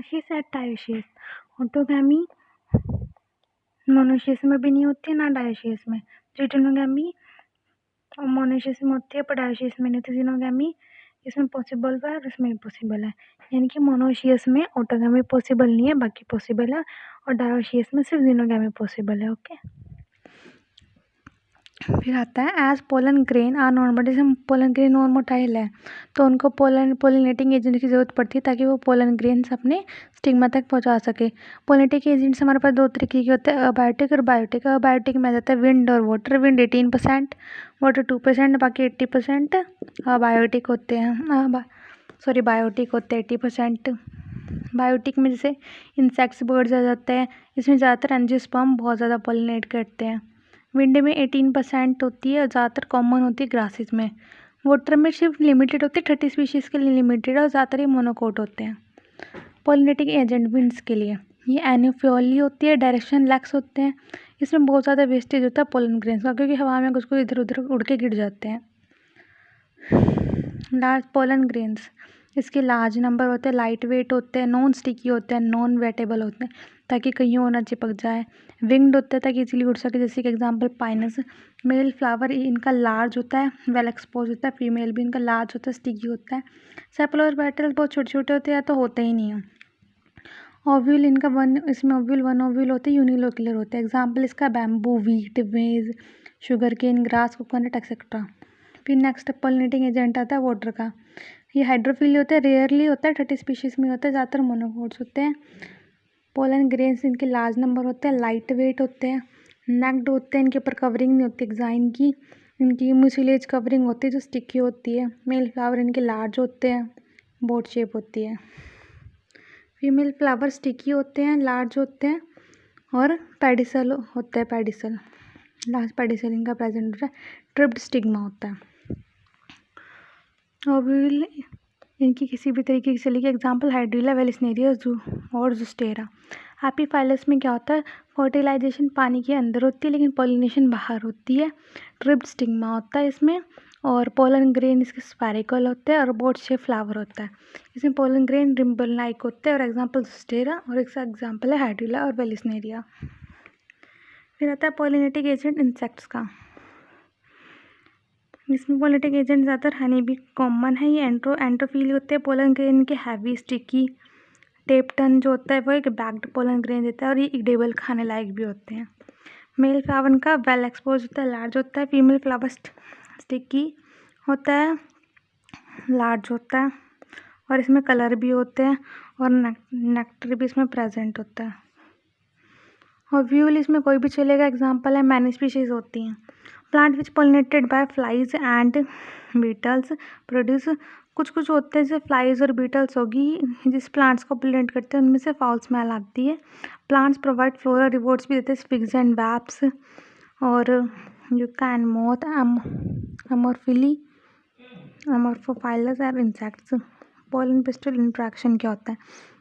Monoecious या dioecious. Autogamy monoecious में भी नहीं होती है ना डायोशियस में। ट्रिटिनोगैमी मोनोशियस में होती है पर डायोशियस में नहीं होती। जिनोगैमी इसमें पॉसिबल है और इसमें इम्पॉसिबल है। यानी कि मोनोशियस में ऑटोगैमी पॉसिबल नहीं है, बाकी पॉसिबल है, और डायोशियस में सिर्फ जिनोगैमी पॉसिबल है। ओके, फिर आता है as pollen grain are normal. जैसे पोलन ग्रेन और मोटाइल है तो उनको पोलिनेटिंग एजेंट की ज़रूरत पड़ती है ताकि वो पोलन ग्रेन्स अपने स्टिग्मा तक पहुंचा सके। पोलिनेटिंग एजेंट्स हमारे पास दो तरीके के होते हैं, अबायोटिक और बायोटिक। अबायोटिक में आ जाता है विंड और वाटर। विंड 18%, वाटर 2%, बाकी 80% अबायोटिक होते हैं। बायोटिक होते हैं 80%। बायोटिक में जैसे इंसेक्ट्स, बर्ड्स आ जाते हैं। इसमें ज़्यादातर एंजियोस्पर्म बहुत ज़्यादा पोलिनेट करते हैं। विंड में 18% होती है और ज़्यादातर कॉमन होती है ग्रासेस में। वाटर में सिर्फ लिमिटेड होती है, 30 स्पीशीज़ के लिए लिमिटेड है और ज़्यादातर ये मोनोकोट होते हैं। पॉलिनेटिंग एजेंट विंड्स के लिए ये एनिफ्योली होती है, डायरेक्शन लैक्स होते हैं। इसमें बहुत ज़्यादा वेस्टेज होता है पोलन ग्रेन्स का, क्योंकि हवा में कुछ इधर उधर उड़ के गिर जाते हैं। लार्ज पोलन ग्रेन्स, इसके लार्ज नंबर होते हैं, लाइट वेट होते हैं, नॉन स्टिकी होते हैं, नॉन वेटेबल होते हैं ताकि कहीं और ना चिपक जाए। विंग्ड होता है ताकि इजीली उड़ सके, जैसे कि एग्जांपल पाइनस। मेल फ्लावर इनका लार्ज होता है, वेल एक्सपोज होता है। फीमेल भी इनका लार्ज होता है, स्टिकी होता है। सेपल और पेटल बहुत छोटे छोटे होते हैं तो होते ही नहीं है। ओव्यूल इनका इसमें वन ओव्यूल होते हैं, यूनिलोक्युलर होते हैं। एग्जाम्पल इसका bamboo, wheat, maize, sugar cane, grass, coconut etcetera. फिर नेक्स्ट पॉलिनेटिंग एजेंट आता है वाटर का। ये हाइड्रोफिली होता है, रेयरली होता है, 30 स्पीशीज़ में होता है, ज़्यादातर मोनोकोट्स होते हैं। पोलन ग्रेन्स इनके लार्ज नंबर होते हैं, लाइट वेट होते हैं, नेक्ड होते हैं, इनके ऊपर कवरिंग नहीं होती एक्साइन की। इनकी म्यूसिलेज कवरिंग होती है जो स्टिकी होती है। मेल फ्लावर इनके लार्ज होते हैं, बोट शेप होती है। फीमेल फ्लावर स्टिकी होते हैं, लार्ज होते हैं और पेडिसल होता है। पेडिसल लार्ज पेडिसल इनका प्रेजेंट होता है। ट्रिप्ड स्टिग्मा होता है। ओव्यूल इनकी किसी भी तरीके की चलेगी। एग्जाम्पल हाइड्रिला, वेलिस्नेरिया और जुस्टेरा। एपीफाइलस में क्या होता है, फर्टिलाइजेशन पानी के अंदर होती है लेकिन पॉलिनेशन बाहर होती है। ट्रिप्ड स्टिग्मा होता है इसमें, और पोलन ग्रेन इसके स्फेरिकल होते हैं और बोट शेप फ्लावर होता है। इसमें पोलन ग्रेन रिम्बल लाइक होते हैं और एग्जाम्पल जुस्टेरा और इसका एग्जाम्पल है हाइड्रिला और वेलिस्नेरिया। फिर आता है पॉलिनेटिक एजेंट इंसेक्ट्स का। इसमें पॉलिनेटिक एजेंट ज़्यादातर हनी भी कॉमन है। ये एंट्रोफिली होते हैं। पोलन ग्रेन के हैवी स्टिकी। टेपटन जो होता है वो एक बैक्ड पोलन ग्रेन देता है और ये इडेबल खाने लायक भी होते हैं। मेल फ्लावर का वेल एक्सपोज होता है, लार्ज होता है। फीमेल फ्लावर स्टिकी होता है, लार्ज होता है और इसमें कलर भी होते हैं और नेक्टर भी इसमें प्रेजेंट होता है। ओव्यूल इसमें कोई भी चलेगा। एग्जाम्पल है मैनी स्पीशीज़ होती हैं। Plant which pollinated by flies and beetles produce. कुछ होते हैं जैसे फ्लाइज और बीटल्स होगी जिस प्लांट्स को पॉलिनेट करते हैं उनमें से फाउल स्मेल आती है। प्लांट्स प्रोवाइड फ्लोरल रिवॉर्ड्स भी देते हैं, फिग्स एंड वैप्स और यूका एंड मोथ, अमोरफिली, अमोर्फोफाइलस और इंसेक्ट्स। पोलन पिस्टल इंट्रैक्शन क्या होता है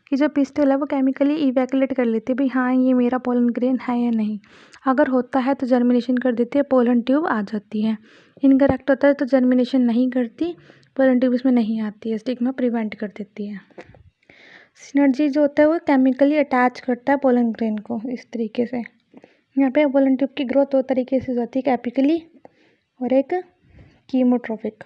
कि जो पिस्टल है वो केमिकली इवैक्यूलेट कर लेती है भाई हाँ ये मेरा पोलन ग्रेन है या नहीं। अगर होता है तो जर्मिनेशन कर देती है, पोलन ट्यूब आ जाती है। इनकरेक्ट होता है तो जर्मिनेशन नहीं करती, पोलन ट्यूब इसमें नहीं आती है, स्टिग्मा प्रिवेंट कर देती है। सिनर्जी जो होता है वो केमिकली अटैच करता है पोलन ग्रेन को इस तरीके से। यहाँ पे पोलन ट्यूब की ग्रोथ दो तरीके से होती है, एक एपिकली और एक कीमोट्रोफिक।